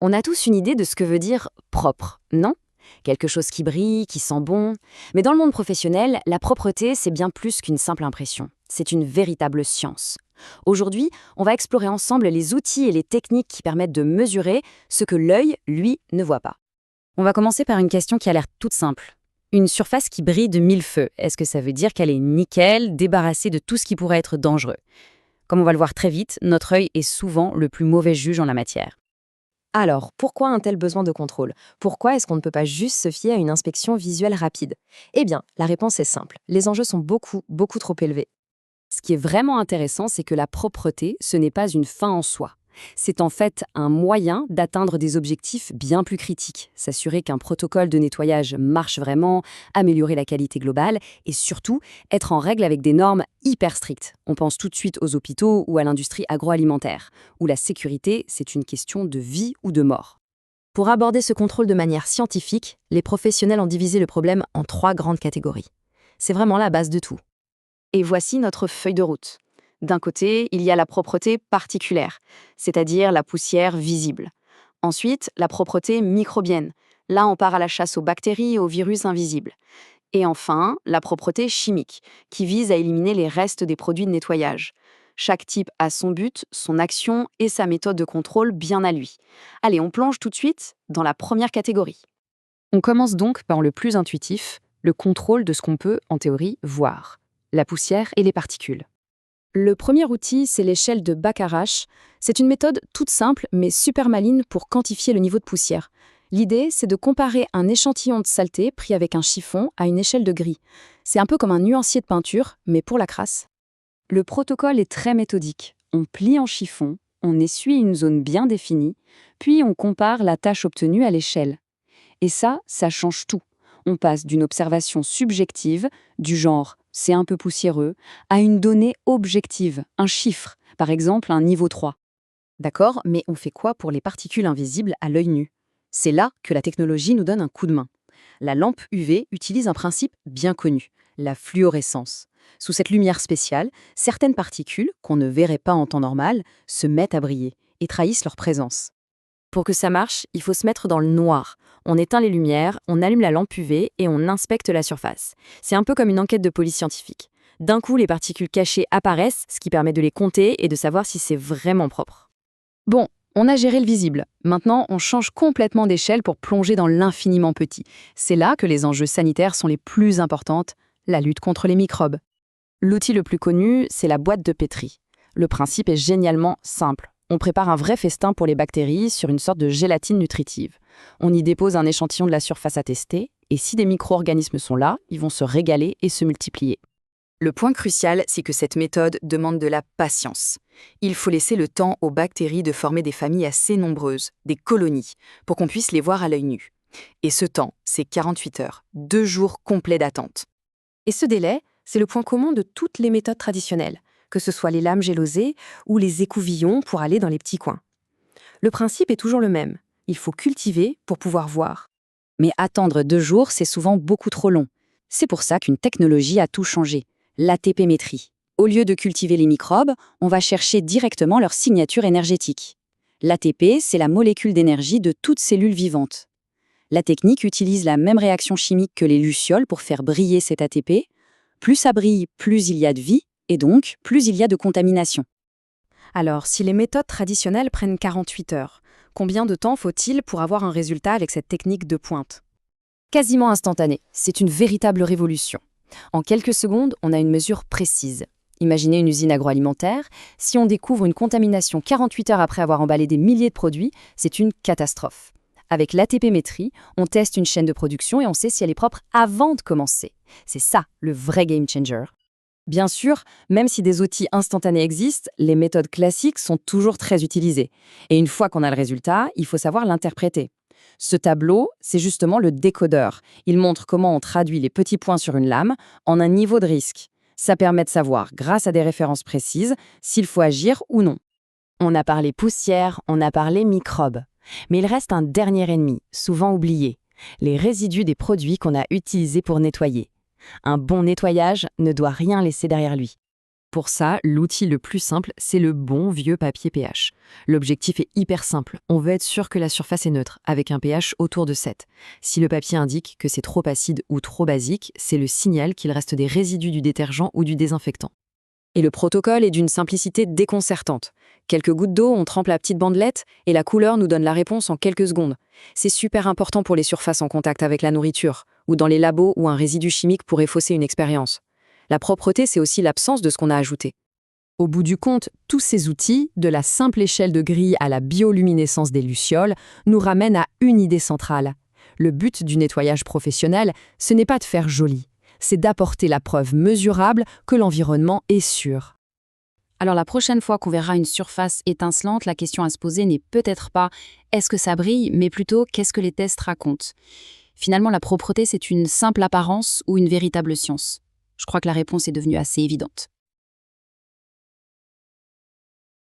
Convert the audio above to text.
On a tous une idée de ce que veut dire propre, non? Quelque chose qui brille, qui sent bon. Mais dans le monde professionnel, la propreté, c'est bien plus qu'une simple impression. C'est une véritable science. Aujourd'hui, on va explorer ensemble les outils et les techniques qui permettent de mesurer ce que l'œil, lui, ne voit pas. On va commencer par une question qui a l'air toute simple. Une surface qui brille de mille feux, est-ce que ça veut dire qu'elle est nickel, débarrassée de tout ce qui pourrait être dangereux? Comme on va le voir très vite, notre œil est souvent le plus mauvais juge en la matière. Alors, pourquoi un tel besoin de contrôle? Pourquoi est-ce qu'on ne peut pas juste se fier à une inspection visuelle rapide? Eh bien, la réponse est simple. Les enjeux sont beaucoup trop élevés. Ce qui est vraiment intéressant, c'est que la propreté, ce n'est pas une fin en soi. C'est en fait un moyen d'atteindre des objectifs bien plus critiques, s'assurer qu'un protocole de nettoyage marche vraiment, améliorer la qualité globale et surtout être en règle avec des normes hyper strictes. On pense tout de suite aux hôpitaux ou à l'industrie agroalimentaire, où la sécurité, c'est une question de vie ou de mort. Pour aborder ce contrôle de manière scientifique, les professionnels ont divisé le problème en 3 grandes catégories. C'est vraiment la base de tout. Et voici notre feuille de route. D'un côté, il y a la propreté particulière, c'est-à-dire la poussière visible. Ensuite, la propreté microbienne. Là, on part à la chasse aux bactéries et aux virus invisibles. Et enfin, la propreté chimique, qui vise à éliminer les restes des produits de nettoyage. Chaque type a son but, son action et sa méthode de contrôle bien à lui. Allez, on plonge tout de suite dans la première catégorie. On commence donc par le plus intuitif, le contrôle de ce qu'on peut, en théorie, voir. La poussière et les particules. Le premier outil, c'est l'échelle de Bacharach. C'est une méthode toute simple mais super maligne pour quantifier le niveau de poussière. L'idée, c'est de comparer un échantillon de saleté pris avec un chiffon à une échelle de gris. C'est un peu comme un nuancier de peinture, mais pour la crasse. Le protocole est très méthodique. On plie en chiffon, on essuie une zone bien définie, puis on compare la tâche obtenue à l'échelle. Et ça change tout. On passe d'une observation subjective, du genre « c'est un peu poussiéreux », à une donnée objective, un chiffre, par exemple un niveau 3. D'accord, mais on fait quoi pour les particules invisibles à l'œil nu? C'est là que la technologie nous donne un coup de main. La lampe UV utilise un principe bien connu, la fluorescence. Sous cette lumière spéciale, certaines particules, qu'on ne verrait pas en temps normal, se mettent à briller et trahissent leur présence. Pour que ça marche, il faut se mettre dans le noir. On éteint les lumières, on allume la lampe UV et on inspecte la surface. C'est un peu comme une enquête de police scientifique. D'un coup, les particules cachées apparaissent, ce qui permet de les compter et de savoir si c'est vraiment propre. Bon, on a géré le visible. Maintenant, on change complètement d'échelle pour plonger dans l'infiniment petit. C'est là que les enjeux sanitaires sont les plus importants, la lutte contre les microbes. L'outil le plus connu, c'est la boîte de pétri. Le principe est génialement simple. On prépare un vrai festin pour les bactéries sur une sorte de gélatine nutritive. On y dépose un échantillon de la surface à tester, et si des micro-organismes sont là, ils vont se régaler et se multiplier. Le point crucial, c'est que cette méthode demande de la patience. Il faut laisser le temps aux bactéries de former des familles assez nombreuses, des colonies, pour qu'on puisse les voir à l'œil nu. Et ce temps, c'est 48 heures, 2 jours complets d'attente. Et ce délai, c'est le point commun de toutes les méthodes traditionnelles, que ce soit les lames gélosées ou les écouvillons pour aller dans les petits coins. Le principe est toujours le même. Il faut cultiver pour pouvoir voir. Mais attendre 2 jours, c'est souvent beaucoup trop long. C'est pour ça qu'une technologie a tout changé, l'ATP-métrie. Au lieu de cultiver les microbes, on va chercher directement leur signature énergétique. L'ATP, c'est la molécule d'énergie de toute cellule vivante. La technique utilise la même réaction chimique que les lucioles pour faire briller cet ATP. Plus ça brille, plus il y a de vie, et donc plus il y a de contamination. Alors, si les méthodes traditionnelles prennent 48 heures, combien de temps faut-il pour avoir un résultat avec cette technique de pointe? Quasiment instantané, c'est une véritable révolution. En quelques secondes, on a une mesure précise. Imaginez une usine agroalimentaire, si on découvre une contamination 48 heures après avoir emballé des milliers de produits, c'est une catastrophe. Avec l'ATP-métrie, on teste une chaîne de production et on sait si elle est propre avant de commencer. C'est ça, le vrai game changer. Bien sûr, même si des outils instantanés existent, les méthodes classiques sont toujours très utilisées. Et une fois qu'on a le résultat, il faut savoir l'interpréter. Ce tableau, c'est justement le décodeur. Il montre comment on traduit les petits points sur une lame en un niveau de risque. Ça permet de savoir, grâce à des références précises, s'il faut agir ou non. On a parlé poussière, on a parlé microbes. Mais il reste un dernier ennemi, souvent oublié, les résidus des produits qu'on a utilisés pour nettoyer. Un bon nettoyage ne doit rien laisser derrière lui. Pour ça, l'outil le plus simple, c'est le bon vieux papier pH. L'objectif est hyper simple. On veut être sûr que la surface est neutre, avec un pH autour de 7. Si le papier indique que c'est trop acide ou trop basique, c'est le signal qu'il reste des résidus du détergent ou du désinfectant. Et le protocole est d'une simplicité déconcertante. Quelques gouttes d'eau, on trempe la petite bandelette et la couleur nous donne la réponse en quelques secondes. C'est super important pour les surfaces en contact avec la nourriture, ou dans les labos où un résidu chimique pourrait fausser une expérience. La propreté, c'est aussi l'absence de ce qu'on a ajouté. Au bout du compte, tous ces outils, de la simple échelle de grille à la bioluminescence des lucioles, nous ramènent à une idée centrale. Le but du nettoyage professionnel, ce n'est pas de faire joli, c'est d'apporter la preuve mesurable que l'environnement est sûr. Alors la prochaine fois qu'on verra une surface étincelante, la question à se poser n'est peut-être pas « est-ce que ça brille ?», mais plutôt « qu'est-ce que les tests racontent ?» Finalement, la propreté, c'est une simple apparence ou une véritable science ? Je crois que la réponse est devenue assez évidente.